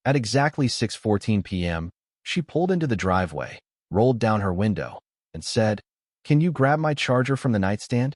At exactly 6:14 p.m., she pulled into the driveway, rolled down her window, and said, "Can you grab my charger from the nightstand?"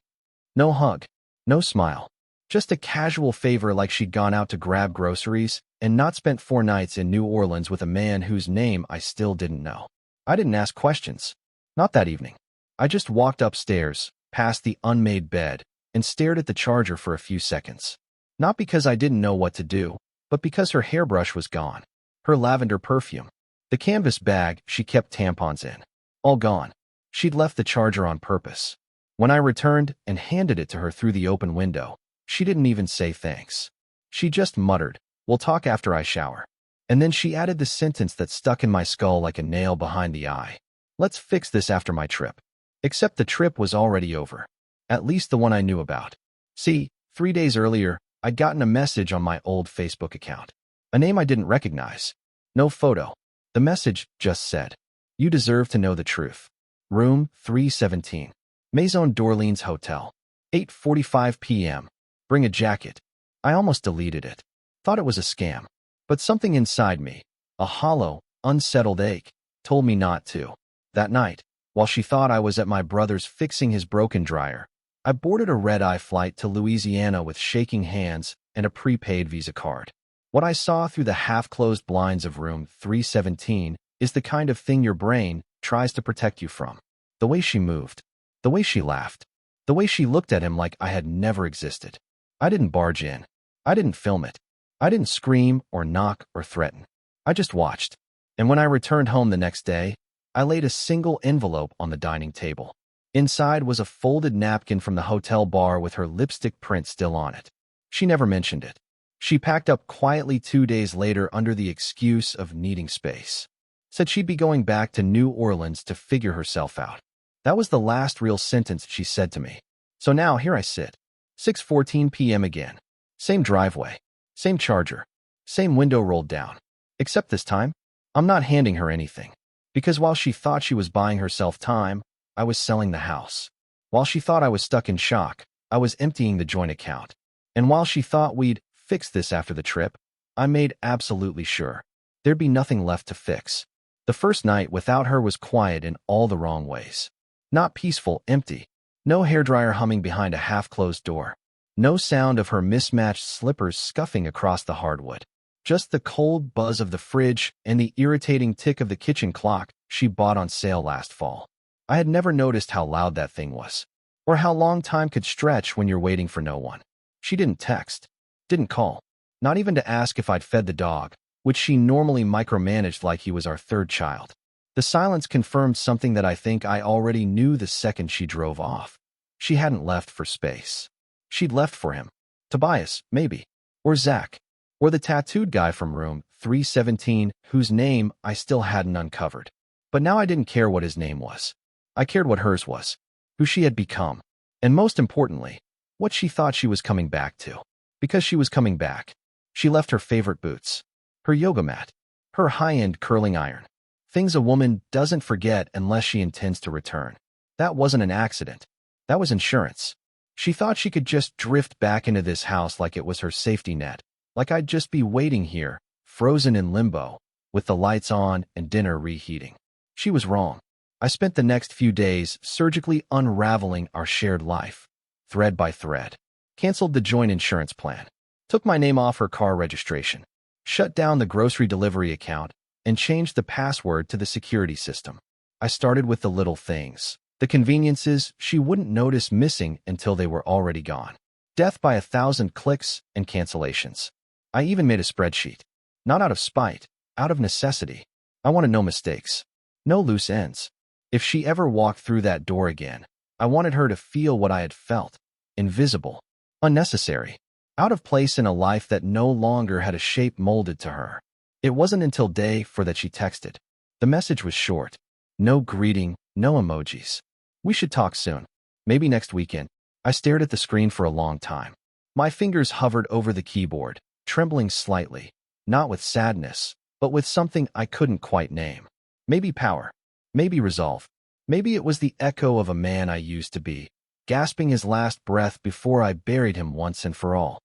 No hug, no smile. Just a casual favor like she'd gone out to grab groceries and not spent 4 nights in New Orleans with a man whose name I still didn't know. I didn't ask questions. Not that evening. I just walked upstairs, past the unmade bed, and stared at the charger for a few seconds. Not because I didn't know what to do, but because her hairbrush was gone. Her lavender perfume. The canvas bag she kept tampons in. All gone. She'd left the charger on purpose. When I returned and handed it to her through the open window, she didn't even say thanks. She just muttered, "We'll talk after I shower." And then she added the sentence that stuck in my skull like a nail behind the eye. "Let's fix this after my trip." Except the trip was already over. At least the one I knew about. See, 3 days earlier, I'd gotten a message on my old Facebook account. A name I didn't recognize. No photo. The message just said, "You deserve to know the truth. Room 317. Maison d'Orleans Hotel. 8:45 p.m. Bring a jacket." I almost deleted it. Thought it was a scam. But something inside me, a hollow, unsettled ache, told me not to. That night, while she thought I was at my brother's fixing his broken dryer, I boarded a red-eye flight to Louisiana with shaking hands and a prepaid Visa card. What I saw through the half-closed blinds of room 317 is the kind of thing your brain tries to protect you from. The way she moved, the way she laughed, the way she looked at him like I had never existed. I didn't barge in. I didn't film it. I didn't scream or knock or threaten. I just watched. And when I returned home the next day, I laid a single envelope on the dining table. Inside was a folded napkin from the hotel bar with her lipstick print still on it. She never mentioned it. She packed up quietly 2 days later under the excuse of needing space. Said she'd be going back to New Orleans to figure herself out. That was the last real sentence she said to me. So now here I sit. 6:14 p.m. again. Same driveway. Same charger. Same window rolled down. Except this time, I'm not handing her anything. Because while she thought she was buying herself time, I was selling the house. While she thought I was stuck in shock, I was emptying the joint account. And while she thought we'd fix this after the trip, I made absolutely sure there'd be nothing left to fix. The first night without her was quiet in all the wrong ways. Not peaceful, empty. No hairdryer humming behind a half-closed door. No sound of her mismatched slippers scuffing across the hardwood. Just the cold buzz of the fridge and the irritating tick of the kitchen clock she bought on sale last fall. I had never noticed how loud that thing was, or how long time could stretch when you're waiting for no one. She didn't text, didn't call, not even to ask if I'd fed the dog, which she normally micromanaged like he was our third child. The silence confirmed something that I think I already knew the second she drove off. She hadn't left for space. She'd left for him. Tobias, maybe. Or Zach. Or the tattooed guy from room 317, whose name I still hadn't uncovered. But now I didn't care what his name was. I cared what hers was, who she had become, and most importantly, what she thought she was coming back to. Because she was coming back. She left her favorite boots, her yoga mat, her high-end curling iron. Things a woman doesn't forget unless she intends to return. That wasn't an accident. That was insurance. She thought she could just drift back into this house like it was her safety net, like I'd just be waiting here, frozen in limbo, with the lights on and dinner reheating. She was wrong. I spent the next few days surgically unraveling our shared life, thread by thread. Canceled the joint insurance plan. Took my name off her car registration. Shut down the grocery delivery account and changed the password to the security system. I started with the little things. The conveniences she wouldn't notice missing until they were already gone. Death by 1,000 clicks and cancellations. I even made a spreadsheet. Not out of spite, out of necessity. I wanted no mistakes. No loose ends. If she ever walked through that door again, I wanted her to feel what I had felt. Invisible. Unnecessary. Out of place in a life that no longer had a shape molded to her. It wasn't until day 4 that she texted. The message was short. No greeting, no emojis. We should talk soon. Maybe next weekend. I stared at the screen for a long time. My fingers hovered over the keyboard, trembling slightly, not with sadness, but with something I couldn't quite name. Maybe power. Maybe resolve. Maybe it was the echo of a man I used to be, gasping his last breath before I buried him once and for all.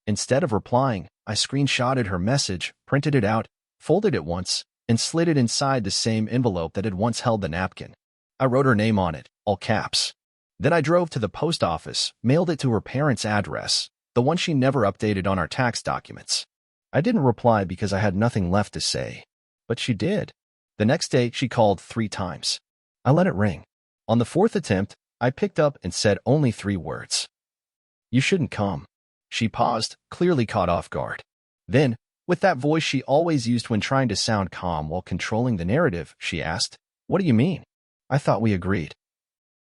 Instead of replying, I screenshotted her message, printed it out, folded it once, and slid it inside the same envelope that had once held the napkin. I wrote her name on it, all caps. Then I drove to the post office, mailed it to her parents' address, the one she never updated on our tax documents. I didn't reply because I had nothing left to say, but she did. The next day, she called 3 times. I let it ring. On the 4th attempt, I picked up and said only 3 words. "You shouldn't come." She paused, clearly caught off guard. Then, with that voice she always used when trying to sound calm while controlling the narrative, she asked, "What do you mean? I thought we agreed."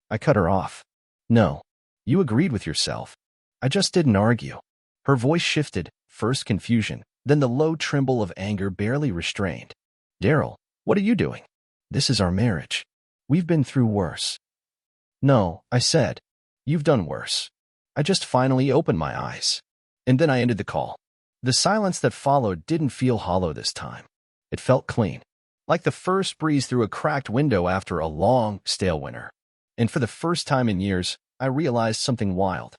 I cut her off. "No, you agreed with yourself. I just didn't argue." Her voice shifted, first confusion, then the low tremble of anger barely restrained. "Daryl, what are you doing? This is our marriage. We've been through worse." "No," I said. "You've done worse." I just finally opened my eyes. And then I ended the call. The silence that followed didn't feel hollow this time. It felt clean, like the first breeze through a cracked window after a long, stale winter. And for the first time in years, I realized something wild.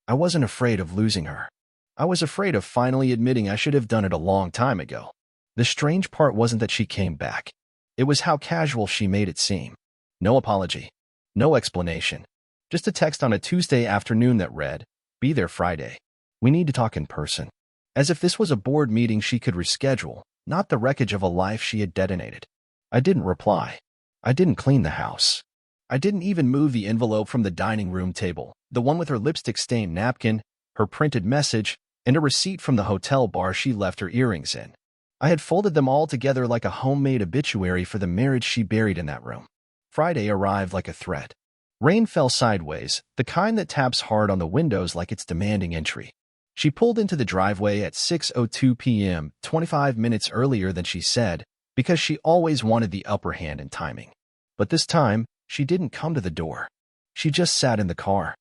I wasn't afraid of losing her. I was afraid of finally admitting I should have done it a long time ago. The strange part wasn't that she came back. It was how casual she made it seem. No apology. No explanation. Just a text on a Tuesday afternoon that read, "Be there Friday. We need to talk in person." As if this was a board meeting she could reschedule, not the wreckage of a life she had detonated. I didn't reply. I didn't clean the house. I didn't even move the envelope from the dining room table, the one with her lipstick-stained napkin, her printed message, and a receipt from the hotel bar she left her earrings in. I had folded them all together like a homemade obituary for the marriage she buried in that room. Friday arrived like a threat. Rain fell sideways, the kind that taps hard on the windows like it's demanding entry. She pulled into the driveway at 6:02 p.m., 25 minutes earlier than she said, because she always wanted the upper hand in timing. But this time, she didn't come to the door. She just sat in the car.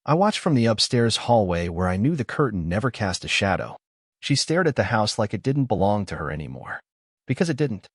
I watched from the upstairs hallway where I knew the curtain never cast a shadow. She stared at the house like it didn't belong to her anymore. Because it didn't.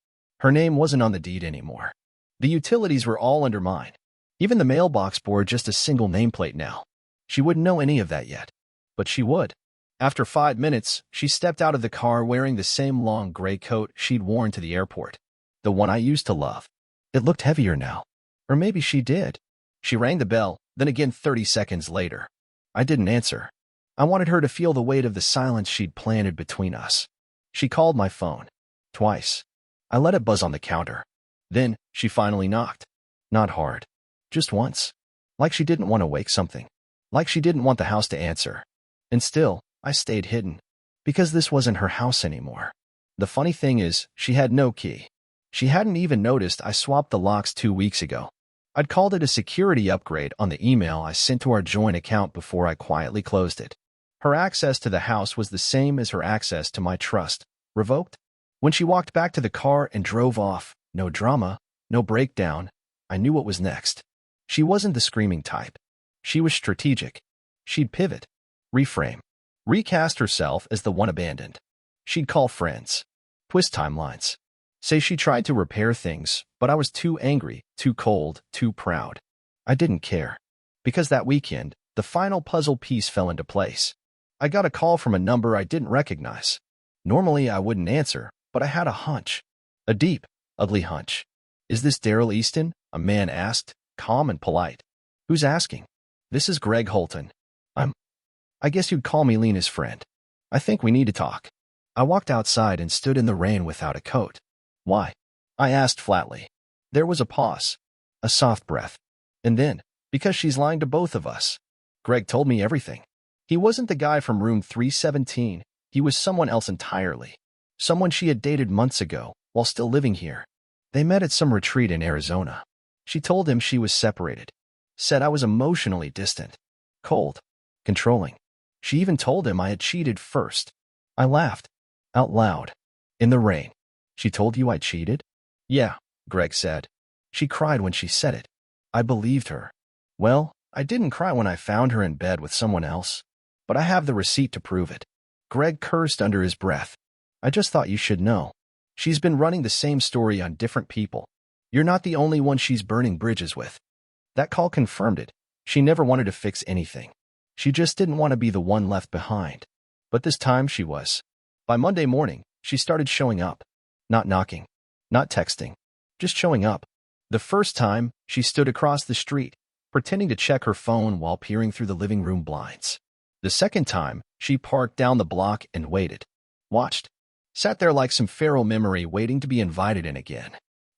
Her name wasn't on the deed anymore. The utilities were all under mine. Even the mailbox bore just a single nameplate now. She wouldn't know any of that yet. But she would. After 5 minutes, she stepped out of the car wearing the same long gray coat she'd worn to the airport. The one I used to love. It looked heavier now. Or maybe she did. She rang the bell, then again 30 seconds later. I didn't answer. I wanted her to feel the weight of the silence she'd planted between us. She called my phone. Twice. I let it buzz on the counter. Then, she finally knocked. Not hard. Just once. Like she didn't want to wake something. Like she didn't want the house to answer. And still, I stayed hidden. Because this wasn't her house anymore. The funny thing is, she had no key. She hadn't even noticed I swapped the locks 2 weeks ago. I'd called it a security upgrade on the email I sent to our joint account before I quietly closed it. Her access to the house was the same as her access to my trust. Revoked? When she walked back to the car and drove off, no drama, no breakdown, I knew what was next. She wasn't the screaming type. She was strategic. She'd pivot, reframe, recast herself as the one abandoned. She'd call friends, twist timelines, say she tried to repair things, but I was too angry, too cold, too proud. I didn't care. Because that weekend, the final puzzle piece fell into place. I got a call from a number I didn't recognize. Normally I wouldn't answer, but I had a hunch. A deep, ugly hunch. "Is this Daryl Easton?" a man asked, calm and polite. "Who's asking?" "This is Greg Holton. I guess you'd call me Lena's friend. I think we need to talk." I walked outside and stood in the rain without a coat. "Why?" I asked flatly. There was a pause, a soft breath. And then, "Because she's lying to both of us." Greg told me everything. He wasn't the guy from room 317. He was someone else entirely. Someone she had dated months ago, while still living here. They met at some retreat in Arizona. She told him she was separated. Said I was emotionally distant. Cold. Controlling. She even told him I had cheated first. I laughed. Out loud. In the rain. "She told you I cheated?" "Yeah," Greg said. "She cried when she said it." I believed her. Well, I didn't cry when I found her in bed with someone else. But I have the receipt to prove it. Greg cursed under his breath. "I just thought you should know. She's been running the same story on different people. You're not the only one she's burning bridges with." That call confirmed it. She never wanted to fix anything. She just didn't want to be the one left behind. But this time she was. By Monday morning, she started showing up. Not knocking. Not texting. Just showing up. The first time, she stood across the street, pretending to check her phone while peering through the living room blinds. The second time, she parked down the block and waited. Watched. Sat there like some feral memory waiting to be invited in again.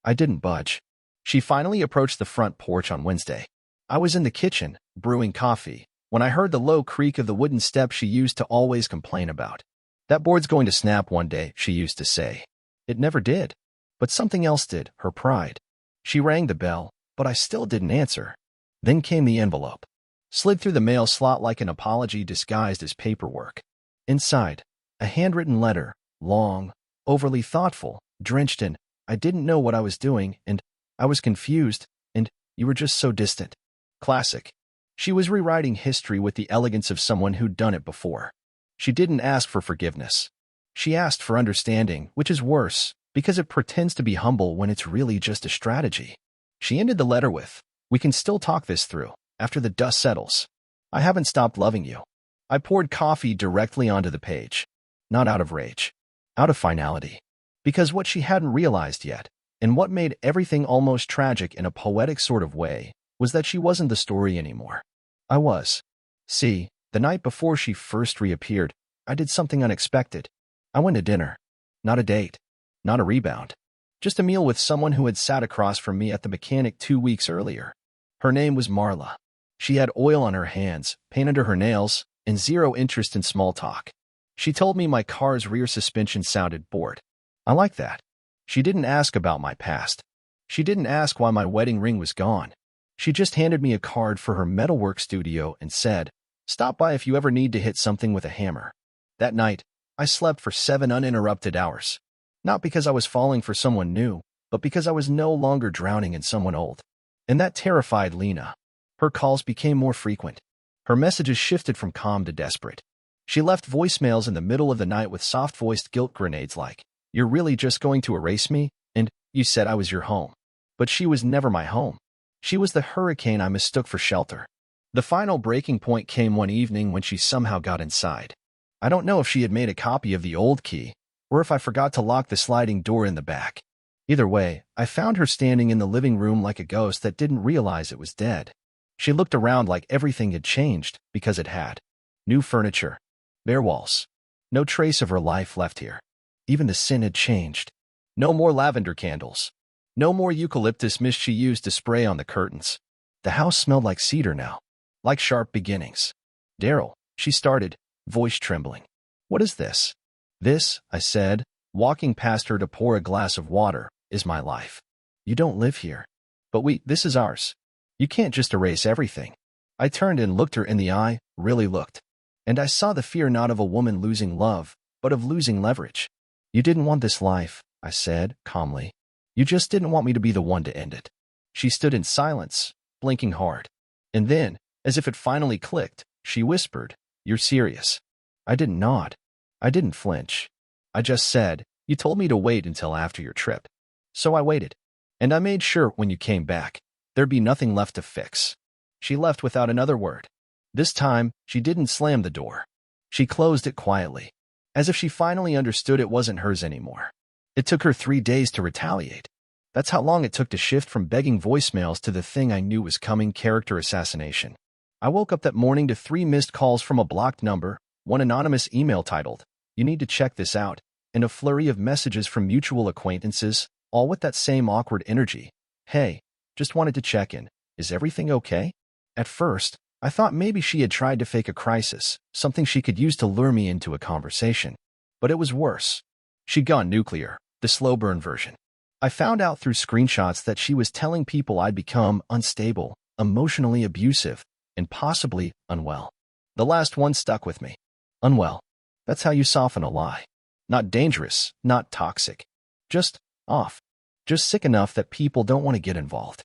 I didn't budge. She finally approached the front porch on Wednesday. I was in the kitchen, brewing coffee, when I heard the low creak of the wooden step she used to always complain about. That board's going to snap one day, she used to say. It never did. But something else did, her pride. She rang the bell, but I still didn't answer. Then came the envelope. Slid through the mail slot like an apology disguised as paperwork. Inside, a handwritten letter, long, overly thoughtful, drenched in, I didn't know what I was doing, and I was confused, and you were just so distant. Classic. She was rewriting history with the elegance of someone who'd done it before. She didn't ask for forgiveness. She asked for understanding, which is worse, because it pretends to be humble when it's really just a strategy. She ended the letter with, "We can still talk this through, after the dust settles. I haven't stopped loving you." I poured coffee directly onto the page. Not out of rage. Out of finality. Because what she hadn't realized yet, and what made everything almost tragic in a poetic sort of way, was that she wasn't the story anymore. I was. See, the night before she first reappeared, I did something unexpected. I went to dinner. Not a date. Not a rebound. Just a meal with someone who had sat across from me at the mechanic 2 weeks earlier. Her name was Marla. She had oil on her hands, paint under her nails, and zero interest in small talk. She told me my car's rear suspension sounded bored. I like that. She didn't ask about my past. She didn't ask why my wedding ring was gone. She just handed me a card for her metalwork studio and said, "Stop by if you ever need to hit something with a hammer." That night, I slept for 7 uninterrupted hours. Not because I was falling for someone new, but because I was no longer drowning in someone old. And that terrified Lena. Her calls became more frequent. Her messages shifted from calm to desperate. She left voicemails in the middle of the night with soft-voiced guilt grenades like, "You're really just going to erase me?" and "You said I was your home." But she was never my home. She was the hurricane I mistook for shelter. The final breaking point came one evening when she somehow got inside. I don't know if she had made a copy of the old key, or if I forgot to lock the sliding door in the back. Either way, I found her standing in the living room like a ghost that didn't realize it was dead. She looked around like everything had changed, because it had. New furniture. Bare walls. No trace of her life left here. Even the scent had changed. No more lavender candles. No more eucalyptus mist she used to spray on the curtains. The house smelled like cedar now. Like sharp beginnings. "Daryl," she started, voice trembling. "What is this?" "This," I said, walking past her to pour a glass of water, "is my life. You don't live here. But this is ours. You can't just erase everything." I turned and looked her in the eye, really looked. And I saw the fear not of a woman losing love, but of losing leverage. "You didn't want this life," I said, calmly. "You just didn't want me to be the one to end it." She stood in silence, blinking hard. And then, as if it finally clicked, she whispered, "You're serious?" I didn't nod. I didn't flinch. I just said, "You told me to wait until after your trip." So I waited. And I made sure when you came back, there'd be nothing left to fix. She left without another word. This time, she didn't slam the door. She closed it quietly, as if she finally understood it wasn't hers anymore. It took her 3 days to retaliate. That's how long it took to shift from begging voicemails to the thing I knew was coming: character assassination. I woke up that morning to 3 missed calls from a blocked number, 1 anonymous email titled, "You need to check this out," and a flurry of messages from mutual acquaintances, all with that same awkward energy. "Hey, just wanted to check in. Is everything okay?" At first, I thought maybe she had tried to fake a crisis, something she could use to lure me into a conversation. But it was worse. She'd gone nuclear, the slow burn version. I found out through screenshots that she was telling people I'd become unstable, emotionally abusive, and possibly unwell. The last one stuck with me. Unwell. That's how you soften a lie. Not dangerous, not toxic. Just off. Just sick enough that people don't want to get involved.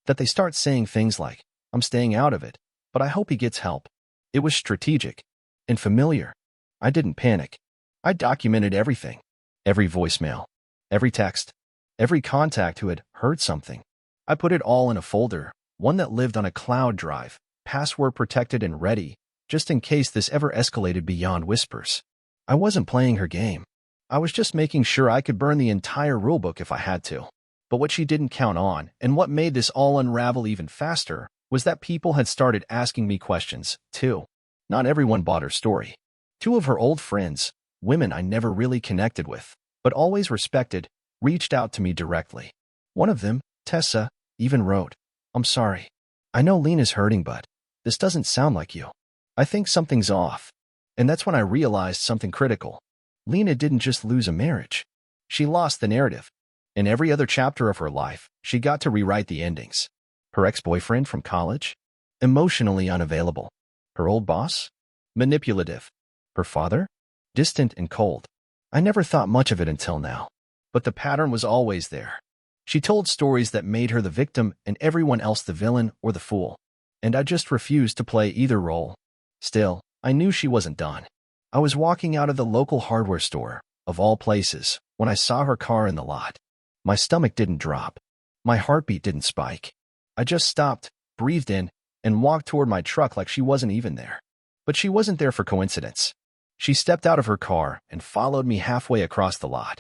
That they start saying things like, "I'm staying out of it, but I hope he gets help." It was strategic and familiar. I didn't panic. I documented everything. Every voicemail. Every text. Every contact who had heard something. I put it all in a folder, one that lived on a cloud drive, password protected and ready, just in case this ever escalated beyond whispers. I wasn't playing her game. I was just making sure I could burn the entire rulebook if I had to. But what she didn't count on, and what made this all unravel even faster, was that people had started asking me questions, too. Not everyone bought her story. Two of her old friends, women I never really connected with, but always respected, reached out to me directly. One of them, Tessa, even wrote, "I'm sorry. I know Lena's hurting, but this doesn't sound like you. I think something's off." And that's when I realized something critical. Lena didn't just lose a marriage. She lost the narrative. In every other chapter of her life, she got to rewrite the endings. Her ex-boyfriend from college? Emotionally unavailable. Her old boss? Manipulative. Her father? Distant and cold. I never thought much of it until now. But the pattern was always there. She told stories that made her the victim and everyone else the villain or the fool. And I just refused to play either role. Still, I knew she wasn't done. I was walking out of the local hardware store, of all places, when I saw her car in the lot. My stomach didn't drop. My heartbeat didn't spike. I just stopped, breathed in, and walked toward my truck like she wasn't even there. But she wasn't there for coincidence. She stepped out of her car and followed me halfway across the lot.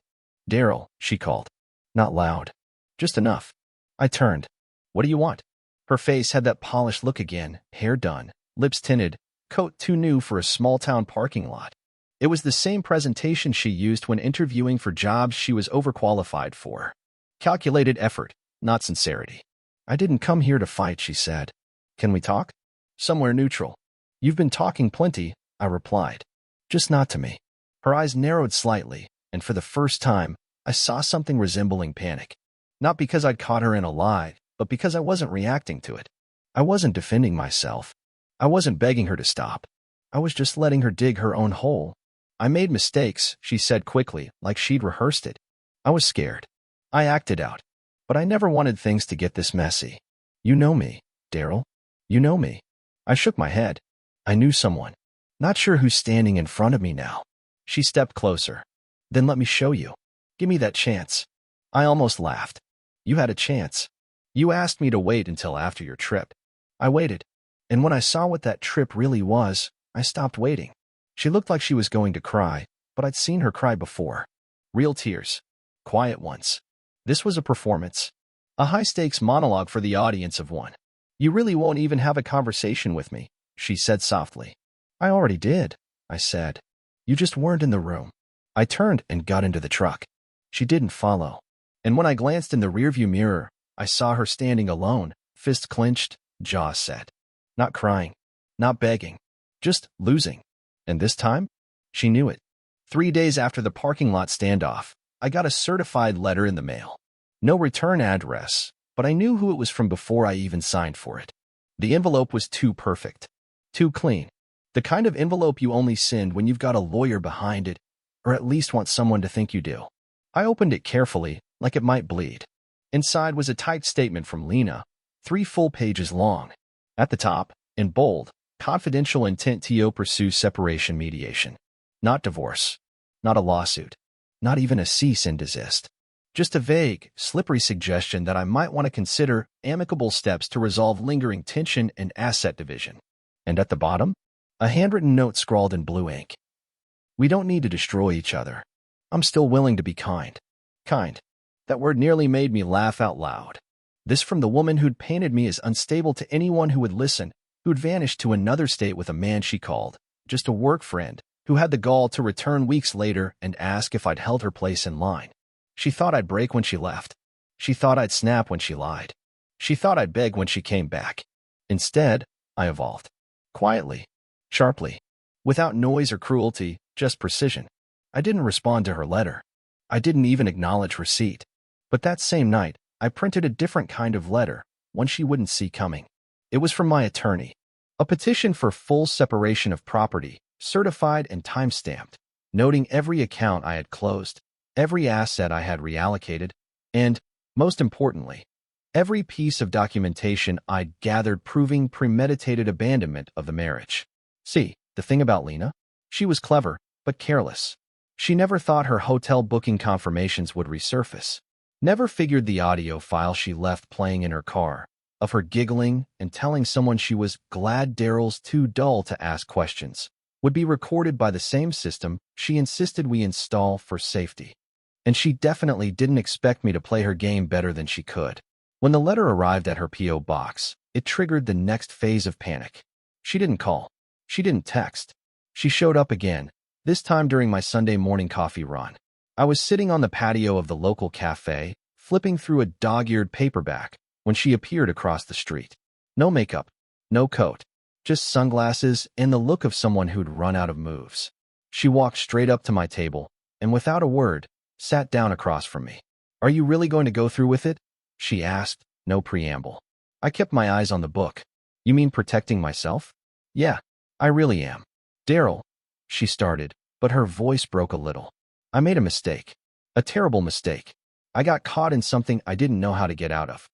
"Daryl," she called. Not loud. Just enough. I turned. "What do you want?" Her face had that polished look again, hair done, lips tinted, coat too new for a small-town parking lot. It was the same presentation she used when interviewing for jobs she was overqualified for. Calculated effort, not sincerity. "I didn't come here to fight," she said. "Can we talk? Somewhere neutral." "You've been talking plenty," I replied. "Just not to me." Her eyes narrowed slightly, and for the first time, I saw something resembling panic. Not because I'd caught her in a lie, but because I wasn't reacting to it. I wasn't defending myself. I wasn't begging her to stop. I was just letting her dig her own hole. "I made mistakes," she said quickly, like she'd rehearsed it. I was scared. I acted out. But I never wanted things to get this messy. "You know me, Daryl. You know me." I shook my head. I knew someone. Not sure who's standing in front of me now. She stepped closer. "Then let me show you. Give me that chance." I almost laughed. "You had a chance. You asked me to wait until after your trip. I waited. And when I saw what that trip really was, I stopped waiting." She looked like she was going to cry, but I'd seen her cry before. Real tears. Quiet ones. This was a performance. A high-stakes monologue for the audience of one. "You really won't even have a conversation with me," she said softly. "I already did," I said. "You just weren't in the room." I turned and got into the truck. She didn't follow. And when I glanced in the rearview mirror, I saw her standing alone, fists clenched, jaws set. Not crying. Not begging. Just losing. And this time, she knew it. 3 days after the parking lot standoff, I got a certified letter in the mail. No return address, but I knew who it was from before I even signed for it. The envelope was too perfect. Too clean. The kind of envelope you only send when you've got a lawyer behind it, or at least want someone to think you do. I opened it carefully, like it might bleed. Inside was a typed statement from Lena, 3 full pages long. At the top, in bold, "Confidential intent to pursue separation mediation." Not divorce. Not a lawsuit. Not even a cease and desist. Just a vague, slippery suggestion that I might want to consider amicable steps to resolve lingering tension and asset division. And at the bottom, a handwritten note scrawled in blue ink. "We don't need to destroy each other. I'm still willing to be kind." Kind. That word nearly made me laugh out loud. This from the woman who'd painted me as unstable to anyone who would listen, who'd vanished to another state with a man she called just a work friend, who had the gall to return weeks later and ask if I'd held her place in line. She thought I'd break when she left. She thought I'd snap when she lied. She thought I'd beg when she came back. Instead, I evolved. Quietly. Sharply. Without noise or cruelty, just precision. I didn't respond to her letter. I didn't even acknowledge receipt. But that same night, I printed a different kind of letter, one she wouldn't see coming. It was from my attorney. A petition for full separation of property, certified and time-stamped, noting every account I had closed, every asset I had reallocated, and, most importantly, every piece of documentation I'd gathered proving premeditated abandonment of the marriage. See, the thing about Lena? She was clever, but careless. She never thought her hotel booking confirmations would resurface. Never figured the audio file she left playing in her car, of her giggling and telling someone she was glad Daryl's too dull to ask questions, would be recorded by the same system she insisted we install for safety. And she definitely didn't expect me to play her game better than she could. When the letter arrived at her P.O. box, it triggered the next phase of panic. She didn't call. She didn't text. She showed up again, this time during my Sunday morning coffee run. I was sitting on the patio of the local cafe, flipping through a dog-eared paperback, when she appeared across the street. No makeup, no coat, just sunglasses and the look of someone who'd run out of moves. She walked straight up to my table, and without a word, sat down across from me. "Are you really going to go through with it?" she asked, no preamble. I kept my eyes on the book. "You mean protecting myself?" "Yeah, I really am." "Daryl," she started, but her voice broke a little. "I made a mistake. A terrible mistake. I got caught in something I didn't know how to get out of."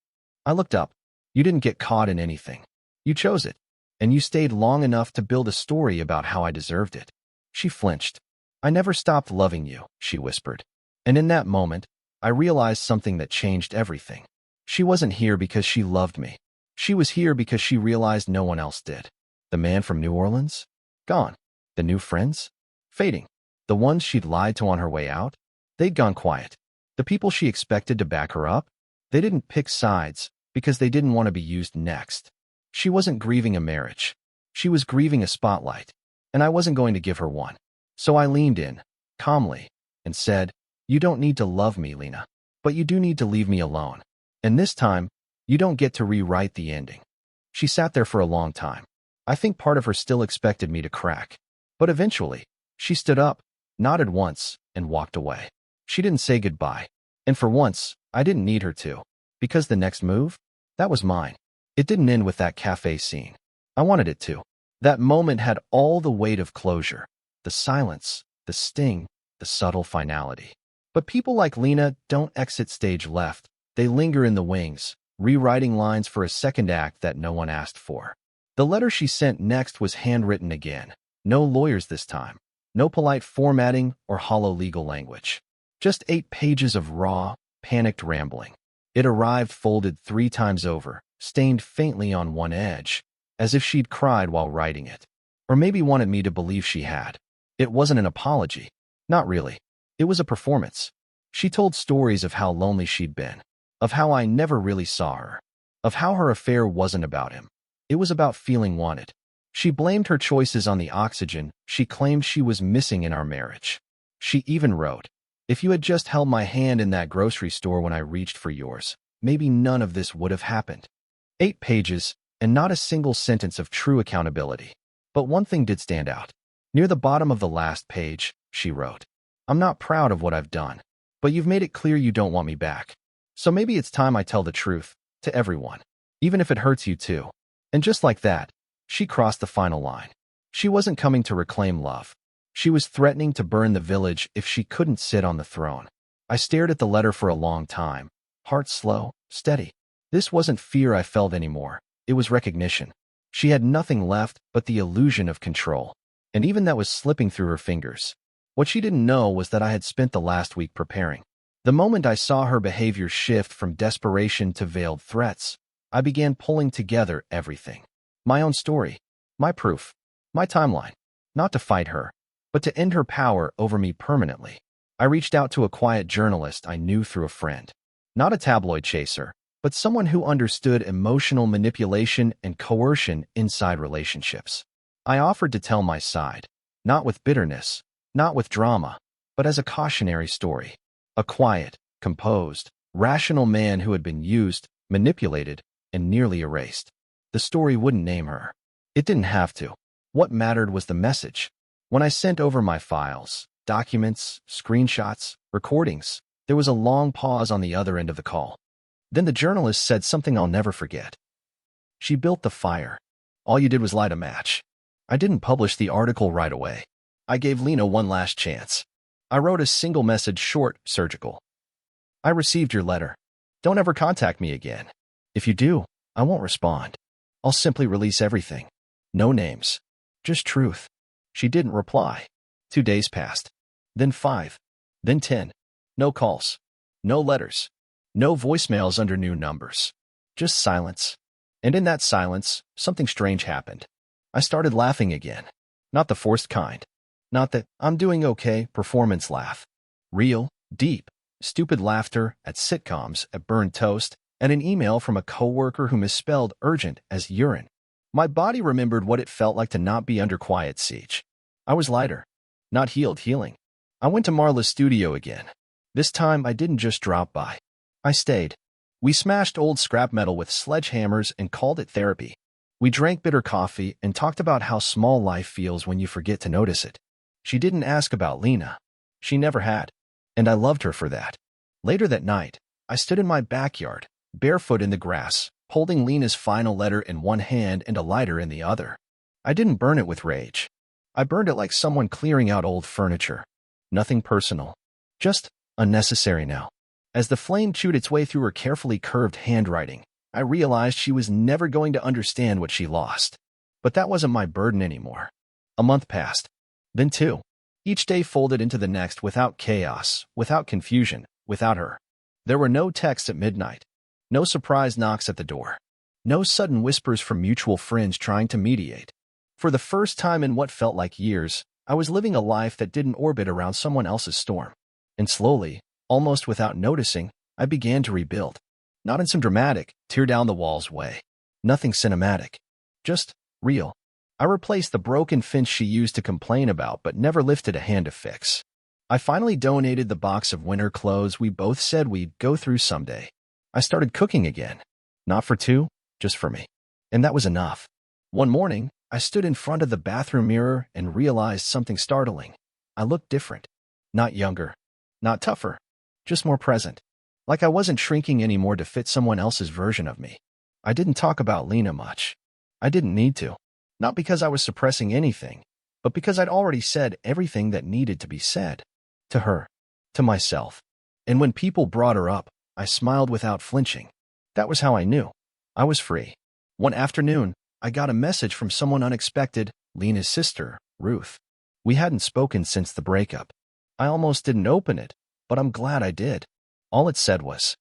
I looked up. "You didn't get caught in anything. You chose it. And you stayed long enough to build a story about how I deserved it." She flinched. "I never stopped loving you," she whispered. And in that moment, I realized something that changed everything. She wasn't here because she loved me. She was here because she realized no one else did. The man from New Orleans? Gone. The new friends? Fading. The ones she'd lied to on her way out? They'd gone quiet. The people she expected to back her up? They didn't pick sides because they didn't want to be used next. She wasn't grieving a marriage. She was grieving a spotlight, and I wasn't going to give her one. So I leaned in, calmly, and said, "You don't need to love me, Lena, but you do need to leave me alone. And this time, you don't get to rewrite the ending." She sat there for a long time. I think part of her still expected me to crack. But eventually, she stood up, nodded once, and walked away. She didn't say goodbye. And for once, I didn't need her to. Because the next move? That was mine. It didn't end with that cafe scene. I wanted it to. That moment had all the weight of closure. The silence, the sting, the subtle finality. But people like Lena don't exit stage left. They linger in the wings, rewriting lines for a second act that no one asked for. The letter she sent next was handwritten again. No lawyers this time. No polite formatting or hollow legal language. Just 8 pages of raw, panicked rambling. It arrived folded 3 times over, stained faintly on one edge, as if she'd cried while writing it. Or maybe wanted me to believe she had. It wasn't an apology. Not really. It was a performance. She told stories of how lonely she'd been, of how I never really saw her, of how her affair wasn't about him. It was about feeling wanted. She blamed her choices on the oxygen she claimed she was missing in our marriage. She even wrote, "If you had just held my hand in that grocery store when I reached for yours, maybe none of this would have happened." 8 pages, and not a single sentence of true accountability. But one thing did stand out. Near the bottom of the last page, she wrote, "I'm not proud of what I've done, but you've made it clear you don't want me back. So maybe it's time I tell the truth, to everyone, even if it hurts you too." And just like that, she crossed the final line. She wasn't coming to reclaim love. She was threatening to burn the village if she couldn't sit on the throne. I stared at the letter for a long time, heart slow, steady. This wasn't fear I felt anymore. It was recognition. She had nothing left but the illusion of control. And even that was slipping through her fingers. What she didn't know was that I had spent the last week preparing. The moment I saw her behavior shift from desperation to veiled threats, I began pulling together everything. My own story, my proof, my timeline. Not to fight her, but to end her power over me permanently. I reached out to a quiet journalist I knew through a friend. Not a tabloid chaser, but someone who understood emotional manipulation and coercion inside relationships. I offered to tell my side, not with bitterness, not with drama, but as a cautionary story. A quiet, composed, rational man who had been used, manipulated, and nearly erased. The story wouldn't name her. It didn't have to. What mattered was the message. When I sent over my files, documents, screenshots, recordings, there was a long pause on the other end of the call. Then the journalist said something I'll never forget. "She built the fire. All you did was light a match." I didn't publish the article right away. I gave Lena one last chance. I wrote a single message, short, surgical. "I received your letter. Don't ever contact me again. If you do, I won't respond. I'll simply release everything. No names. Just truth." She didn't reply. 2 days passed. Then 5. Then 10. No calls. No letters. No voicemails under new numbers. Just silence. And in that silence, something strange happened. I started laughing again. Not the forced kind. Not the "I'm doing okay" performance laugh. Real, deep, stupid laughter at sitcoms, at burned toast, and an email from a coworker who misspelled urgent as urine. My body remembered what it felt like to not be under quiet siege. I was lighter, not healed, healing. I went to Marla's studio again. This time, I didn't just drop by. I stayed. We smashed old scrap metal with sledgehammers and called it therapy. We drank bitter coffee and talked about how small life feels when you forget to notice it. She didn't ask about Lena. She never had. And I loved her for that. Later that night, I stood in my backyard, barefoot in the grass, holding Lena's final letter in one hand and a lighter in the other. I didn't burn it with rage. I burned it like someone clearing out old furniture. Nothing personal. Just unnecessary now. As the flame chewed its way through her carefully curved handwriting, I realized she was never going to understand what she lost. But that wasn't my burden anymore. A month passed. Then two. Each day folded into the next without chaos, without confusion, without her. There were no texts at midnight. No surprise knocks at the door. No sudden whispers from mutual friends trying to mediate. For the first time in what felt like years, I was living a life that didn't orbit around someone else's storm. And slowly, almost without noticing, I began to rebuild. Not in some dramatic, tear-down-the-walls way. Nothing cinematic. Just real. I replaced the broken fence she used to complain about but never lifted a hand to fix. I finally donated the box of winter clothes we both said we'd go through someday. I started cooking again. Not for two, just for me. And that was enough. One morning, I stood in front of the bathroom mirror and realized something startling. I looked different. Not younger. Not tougher. Just more present. Like I wasn't shrinking anymore to fit someone else's version of me. I didn't talk about Lena much. I didn't need to. Not because I was suppressing anything, but because I'd already said everything that needed to be said. To her. To myself. And when people brought her up, I smiled without flinching. That was how I knew. I was free. One afternoon, I got a message from someone unexpected, Lena's sister, Ruth. We hadn't spoken since the breakup. I almost didn't open it, but I'm glad I did. All it said was,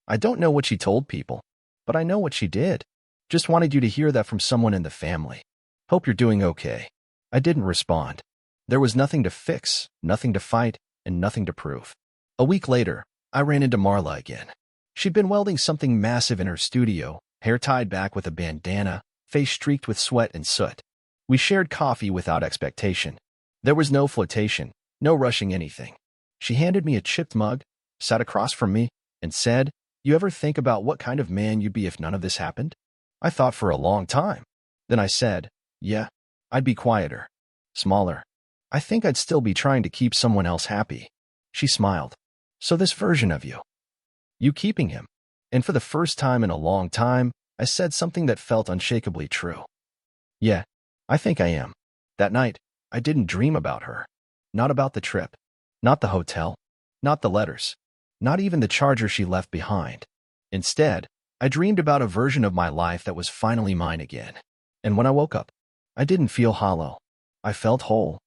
"I don't know what she told people, but I know what she did. Just wanted you to hear that from someone in the family. Hope you're doing okay." I didn't respond. There was nothing to fix, nothing to fight, and nothing to prove. A week later, I ran into Marla again. She'd been welding something massive in her studio, hair tied back with a bandana, face streaked with sweat and soot. We shared coffee without expectation. There was no flirtation, no rushing anything. She handed me a chipped mug, sat across from me, and said, "You ever think about what kind of man you'd be if none of this happened?" I thought for a long time. Then I said, "Yeah, I'd be quieter, smaller. I think I'd still be trying to keep someone else happy." She smiled. "So this version of you. You keeping him?" And for the first time in a long time, I said something that felt unshakably true. "Yeah, I think I am." That night, I didn't dream about her. Not about the trip. Not the hotel. Not the letters. Not even the charger she left behind. Instead, I dreamed about a version of my life that was finally mine again. And when I woke up, I didn't feel hollow. I felt whole.